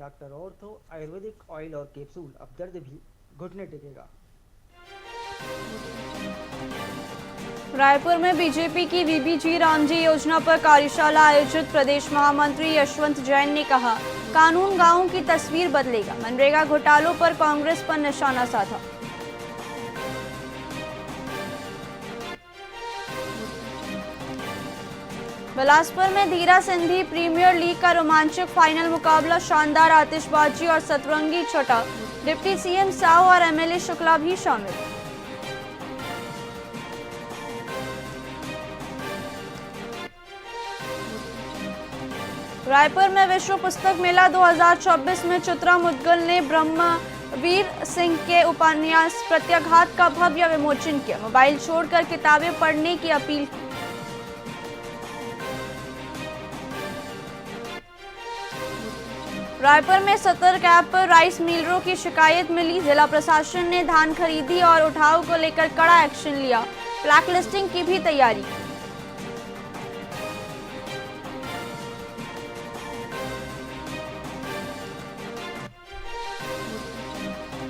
Doctor ortho Ayurvedic oil और capsule, अब दर्द भी घुटने टेकेगा। रायपुर में बीजेपी की बीबीजी रामजी योजना पर कार्यशाला आयोजित। प्रदेश महामंत्री यशवंत जैन ने कहा, कानून गांवों की तस्वीर बदलेगा। मनरेगा घोटालों पर कांग्रेस पर निशाना साधा। बिलासपुर में धीरा सिंधी प्रीमियर लीग का रोमांचक फाइनल मुकाबला, शानदार आतिशबाजी और सतरंगी छटा। डिप्टी सीएम साहू और एमएलए शुक्ला भी शामिल। रायपुर में विश्व पुस्तक मेला 2024 में चित्रा मुदगल ने ब्रह्मवीर सिंह के उपन्यास प्रत्याघात का भव्य विमोचन किया। मोबाइल छोड़कर किताबें पढ़ने की अपील की। रायपुर में सतर्क ऐप पर राइस मिलरों की शिकायत मिली। जिला प्रशासन ने धान खरीदी और उठाव को लेकर कड़ा एक्शन लिया। ब्लैक लिस्टिंग की भी तैयारी।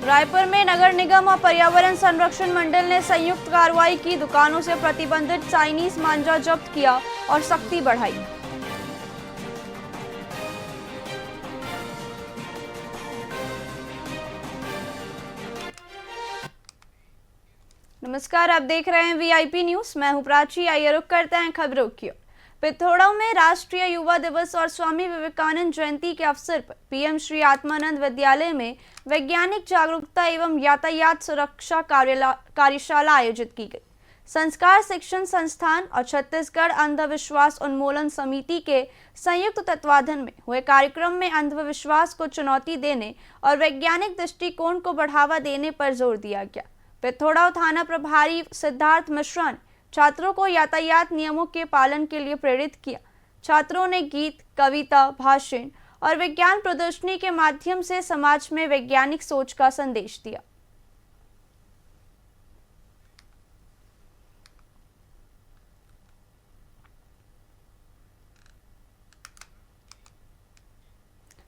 रायपुर में नगर निगम और पर्यावरण संरक्षण मंडल ने संयुक्त कार्रवाई की। दुकानों से प्रतिबंधित चाइनीज मांजा जब्त किया और सख्ती बढ़ाई। नमस्कार, आप देख रहे हैं वीआईपी न्यूज। मैं हूं प्राची। आइए रुक करते हैं खबरों की ओर। पिथौरा में राष्ट्रीय युवा दिवस और स्वामी विवेकानंद जयंती के अवसर पर पीएम श्री आत्मानंद विद्यालय में वैज्ञानिक जागरूकता एवं यातायात सुरक्षा कार्यशाला आयोजित की गई। संस्कार शिक्षण संस्थान और छत्तीसगढ़ अंधविश्वास उन्मूलन समिति के संयुक्त तत्वाधान में हुए कार्यक्रम में अंधविश्वास को चुनौती देने और वैज्ञानिक दृष्टिकोण को बढ़ावा देने पर जोर दिया गया। पिथौरा थाना प्रभारी सिद्धार्थ मिश्रा ने छात्रों को यातायात नियमों के पालन के लिए प्रेरित किया। छात्रों ने गीत, कविता, भाषण और विज्ञान प्रदर्शनी के माध्यम से समाज में वैज्ञानिक सोच का संदेश दिया।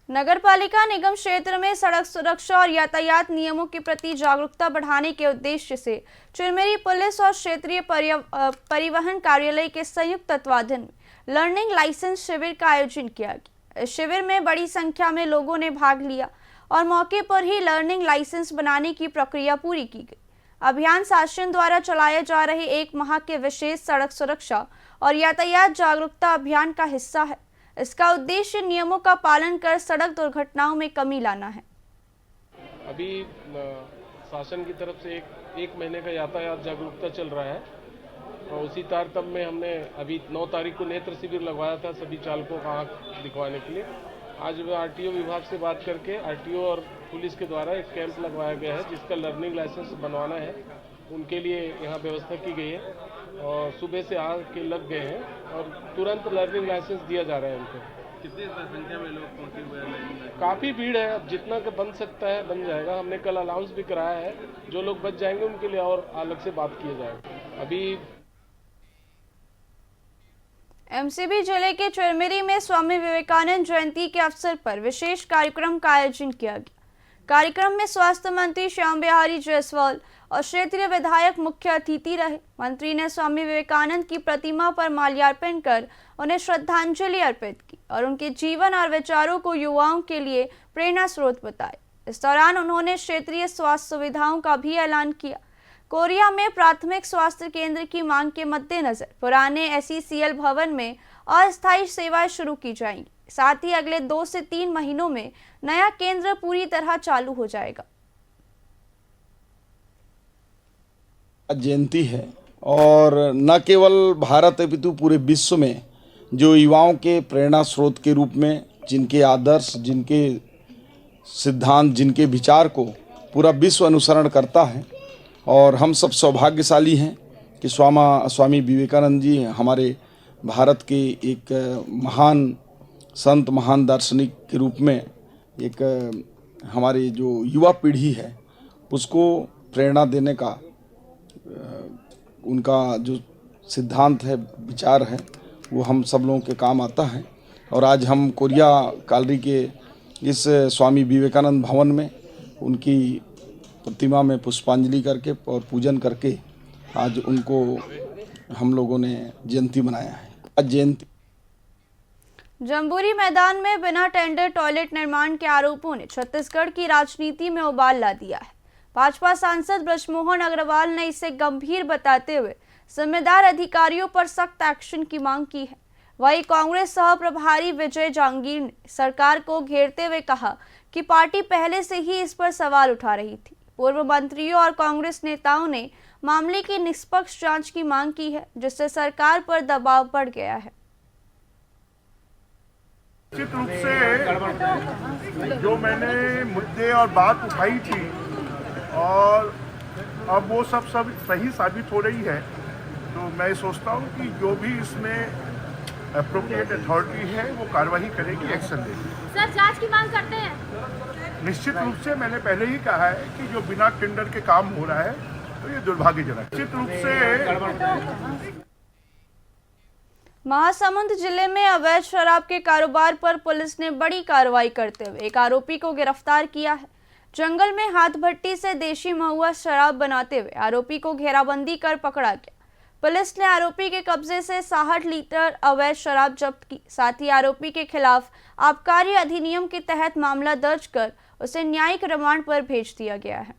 नगरपालिका निगम क्षेत्र में सड़क सुरक्षा और यातायात नियमों के प्रति जागरूकता बढ़ाने के उद्देश्य से चिरमिरी पुलिस और क्षेत्रीय परिवहन कार्यालय के संयुक्त तत्वाधान में लर्निंग लाइसेंस शिविर का आयोजन किया गया। इस शिविर में बड़ी संख्या में लोगों ने भाग लिया और मौके पर ही लर्निंग लाइसेंस बनाने की प्रक्रिया पूरी की गई। अभियान शासन द्वारा चलाए जा रहे 1 माह के विशेष सड़क सुरक्षा और यातायात जागरूकता अभियान का हिस्सा है। इसका उद्देश्य नियमों का पालन कर सड़क दुर्घटनाओं में कमी लाना है। अभी शासन की तरफ से एक महीने का यातायात जागरूकता चल रहा है और उसी तारतम्य में हमने अभी 9 तारीख को नेत्र शिविर लगवाया था सभी चालकों का आँख दिखवाने के लिए। आज आरटीओ विभाग से बात करके आरटीओ और पुलिस के द्वारा एक कैंप लगवाया गया है जिसका लर्निंग लाइसेंस बनवाना है। उनके लिए यहाँ व्यवस्था की गई है और सुबह से आके लग गए हैं और तुरंत लर्निंग लाइसेंस दिया जा रहा है उनको। कितनी संख्या में लोग पहुंचे हुए हैं? काफ़ी भीड़ है, अब जितना का बन सकता है बन जाएगा। हमने कल अनाउंस भी कराया है, जो लोग बच जाएंगे उनके लिए और अलग से बात किया जाएगा। अभी एमसीबी जिले के चिरमिरी में स्वामी विवेकानंद जयंती के अवसर पर विशेष कार्यक्रम का आयोजन किया गया। कार्यक्रम में स्वास्थ्य मंत्री श्याम बिहारी जायसवाल और क्षेत्रीय विधायक मुख्य अतिथि रहे। मंत्री ने स्वामी विवेकानंद की प्रतिमा पर माल्यार्पण कर उन्हें श्रद्धांजलि अर्पित की और उनके जीवन और विचारों को युवाओं के लिए प्रेरणा स्रोत बताए। इस दौरान उन्होंने क्षेत्रीय स्वास्थ्य सुविधाओं का भी ऐलान किया। कोरिया में प्राथमिक स्वास्थ्य केंद्र की मांग के मद्देनजर पुराने एसईसीएल भवन में अस्थायी सेवाएं शुरू की जाएंगी। साथ ही अगले 2 से 3 महीनों में नया केंद्र पूरी तरह चालू हो जाएगा। जयंती है और न केवल भारत अपितु पूरे विश्व में जो युवाओं के प्रेरणा स्रोत के रूप में जिनके आदर्श, जिनके सिद्धांत, जिनके विचार को पूरा विश्व अनुसरण करता है और हम सब सौभाग्यशाली हैं कि स्वामी विवेकानंद जी हमारे भारत के एक महान संत, महान दार्शनिक के रूप में एक हमारे जो युवा पीढ़ी है उसको प्रेरणा देने का उनका जो सिद्धांत है, विचार है, वो हम सब लोगों के काम आता है। और आज हम कोरिया कालरी के इस स्वामी विवेकानंद भवन में उनकी प्रतिमा में पुष्पांजलि करके और पूजन करके आज उनको हम लोगों ने जयंती मनाया है। आज जयंती जम्बूरी मैदान में बिना टेंडर टॉयलेट निर्माण के आरोपों ने छत्तीसगढ़ की राजनीति में उबाल ला दिया है। भाजपा सांसद बृजमोहन अग्रवाल ने इसे गंभीर बताते हुए जिम्मेदार अधिकारियों पर सख्त एक्शन की मांग की है। वहीं कांग्रेस सह प्रभारी विजय जांगीर ने सरकार को घेरते हुए कहा कि पार्टी पहले से ही इस पर सवाल उठा रही थी। पूर्व मंत्रियों और कांग्रेस नेताओं ने मामले की निष्पक्ष जांच की मांग की है, जिससे सरकार पर दबाव बढ़ गया है। निश्चित रूप से जो मैंने मुद्दे और बात उठाई थी और अब वो सब सही साबित हो रही है, तो मैं सोचता हूँ कि जो भी इसमें एप्रोप्रिएट अथॉरिटी है वो कार्रवाई करेगी, एक्शन लेगी। सर, जांच की मांग करते हैं। निश्चित रूप से मैंने पहले ही कहा है कि जो बिना टेंडर के काम हो रहा है तो ये दुर्भाग्यजनक। निश्चित रूप से महासमुंद जिले में अवैध शराब के कारोबार पर पुलिस ने बड़ी कार्रवाई करते हुए एक आरोपी को गिरफ्तार किया है। जंगल में हाथ भट्टी से देशी महुआ शराब बनाते हुए आरोपी को घेराबंदी कर पकड़ा गया। पुलिस ने आरोपी के कब्जे से 60 लीटर अवैध शराब जब्त की। साथ ही आरोपी के खिलाफ आबकारी अधिनियम के तहत मामला दर्ज कर उसे न्यायिक रिमांड पर भेज दिया गया है।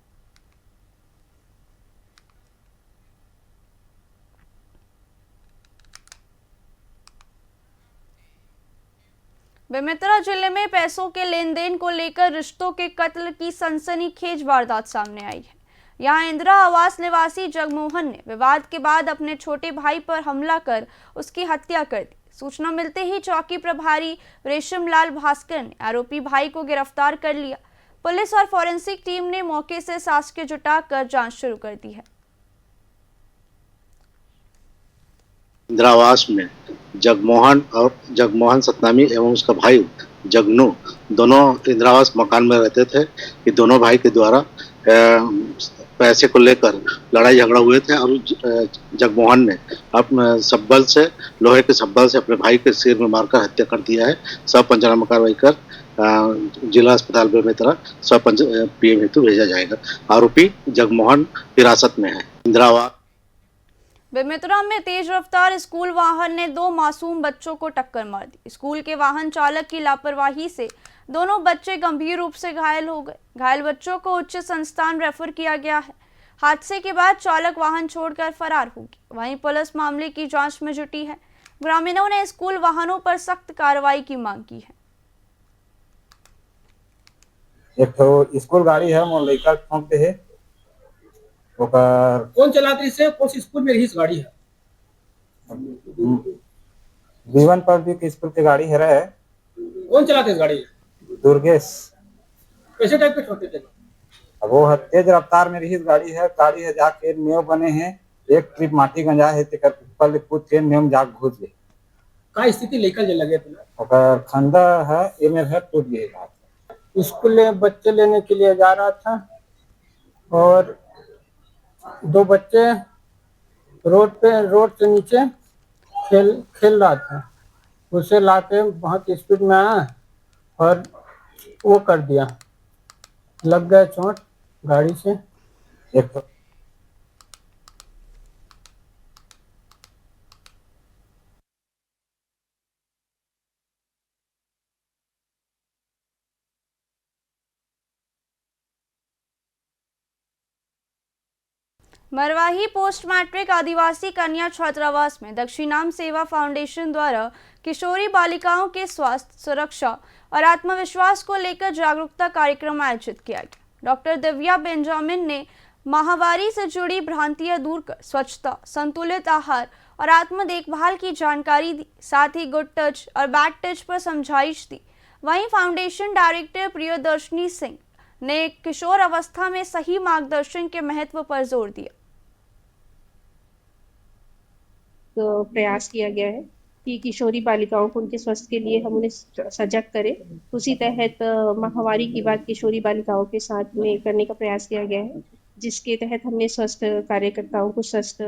बेमेतरा जिले में पैसों के लेन देन को लेकर रिश्तों के कत्ल की सनसनीखेज वारदात सामने आई है। यहां इंदिरा आवास निवासी जगमोहन ने विवाद के बाद अपने छोटे भाई पर हमला कर उसकी हत्या कर दी। सूचना मिलते ही चौकी प्रभारी रेशमलाल भास्कर ने आरोपी भाई को गिरफ्तार कर लिया। पुलिस और फॉरेंसिक टीम ने मौके से साक्ष्य जुटाकर जांच शुरू कर दी है। इंदिरा आवास में जगमोहन सतनामी एवं उसका भाई जगनू दोनों इंदिरा आवास मकान में रहते थे कि दोनों भाई के द्वारा पैसे को लेकर लड़ाई झगड़ा हुए थे और जगमोहन ने अपने लोहे के सब्बल से अपने भाई के सिर में मारकर हत्या कर दिया है। सब पंचनामा कार्रवाई कर जिला अस्पताल बेमेतरा पीएम हेतु भेजा जाएगा। आरोपी जगमोहन हिरासत में है। इंदिरा आवास बेमेतरा में तेज रफ्तार स्कूल वाहन ने 2 मासूम बच्चों को टक्कर मार दी। स्कूल के वाहन चालक की लापरवाही से दोनों बच्चे गंभीर रूप से घायल हो गए। घायल बच्चों को उच्च संस्थान रेफर किया गया है। हादसे के बाद चालक वाहन छोड़कर फरार हो गया। वहीं पुलिस मामले की जांच में जुटी है। ग्रामीणों ने स्कूल वाहनों पर सख्त कार्रवाई की मांग की है। एक तो स्कूल गाड़ी है वो लड़का ठोंकते है। कौन चलाते इसे? कौन सी स्कूल में रही गाड़ी है? जीवन पब्लिक स्कूल की गाड़ी है रहे। कौन चलाते इस गाड़ी? दुर्गेश। कैसे टाइप के छोटे थे? अब वो तेज रफ्तार में रही गाड़ी है जाके नेव बने हैं। एक ट्रिप माटी गंजा है ऊपर कूद के नेव जाग घुस गए। का स्थिति लेकर लगे खंडा है एमे है टूट गई। स्कूल में बच्चे लेने के लिए जा रहा था और 2 बच्चे रोड से नीचे खेल रहा था। उसे लाके बहुत स्पीड में आया और वो कर दिया, लग गया चोट गाड़ी से। मरवाही पोस्ट मैट्रिक आदिवासी कन्या छात्रावास में दक्षिणाम सेवा फाउंडेशन द्वारा किशोरी बालिकाओं के स्वास्थ्य, सुरक्षा और आत्मविश्वास को लेकर जागरूकता कार्यक्रम आयोजित किया गया। डॉक्टर दिव्या बेंजामिन ने माहवारी से जुड़ी भ्रांतियां दूर कर स्वच्छता, संतुलित आहार और आत्म देखभाल की जानकारी दी। साथ ही गुड टच और बैड टच पर समझाइश दी। वहीं फाउंडेशन डायरेक्टर प्रियदर्शनी सिंह ने किशोर अवस्था में सही मार्गदर्शन के महत्व पर जोर दिया। तो प्रयास किया गया है कि किशोरी बालिकाओं को उनके स्वास्थ्य के लिए हम उन्हें सजग करें। उसी तहत माहवारी की बात किशोरी बालिकाओं के साथ में करने का प्रयास किया गया है, जिसके तहत हमने स्वस्थ कार्यकर्ताओं को स्वस्थ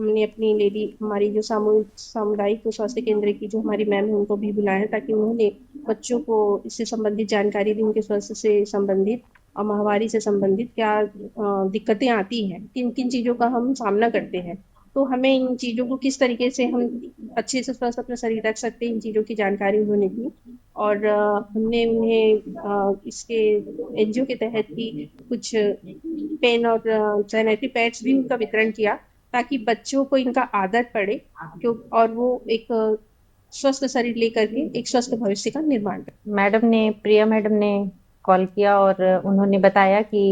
हमने अपनी लेडी हमारी जो सामुदायिक स्वास्थ्य केंद्र की जो हमारी मैम है उनको भी बुलाया ताकि उन्होंने बच्चों को इससे संबंधित जानकारी दी, उनके स्वास्थ्य से संबंधित और माहवारी से संबंधित क्या दिक्कतें आती हैं, किन किन चीज़ों का हम सामना करते हैं, तो हमें इन चीज़ों को किस तरीके से हम अच्छे से स्वस्थ अपना शरीर रख सकते हैं, इन चीज़ों की जानकारी उन्होंने दी। और हमने उन्हें इसके एनजीओ के तहत ही कुछ पेन और सैनिटरी पैड्स भी उनका वितरण किया ताकि बच्चों को इनका आदत पड़े और वो एक स्वस्थ शरीर लेकर के एक स्वस्थ भविष्य का निर्माण करें। प्रिया मैडम ने कॉल किया और उन्होंने बताया कि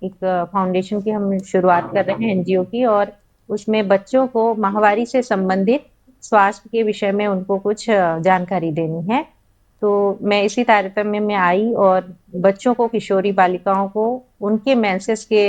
एक फाउंडेशन की हम शुरुआत कर रहे हैं एनजीओ की, और उसमें बच्चों को माहवारी से संबंधित स्वास्थ्य के विषय में उनको कुछ जानकारी देनी है। तो मैं इसी तारतम्य में आई और बच्चों को, किशोरी बालिकाओं को उनके मेंसेस के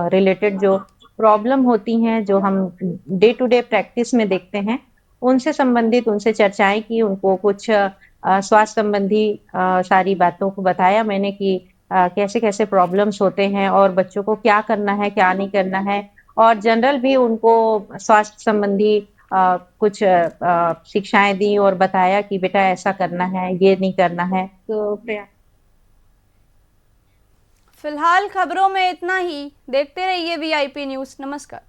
रिलेटेड जो प्रॉब्लम होती हैं, जो हम डे टू डे प्रैक्टिस में देखते हैं, उनसे संबंधित उनसे चर्चाएं की, उनको कुछ स्वास्थ्य संबंधी सारी बातों को बताया मैंने कि कैसे कैसे प्रॉब्लम्स होते हैं और बच्चों को क्या करना है, क्या नहीं करना है, और जनरल भी उनको स्वास्थ्य संबंधी कुछ शिक्षाएं दी और बताया कि बेटा ऐसा करना है, ये नहीं करना है। तो फिलहाल खबरों में इतना ही। देखते रहिए VIP न्यूज़। नमस्कार।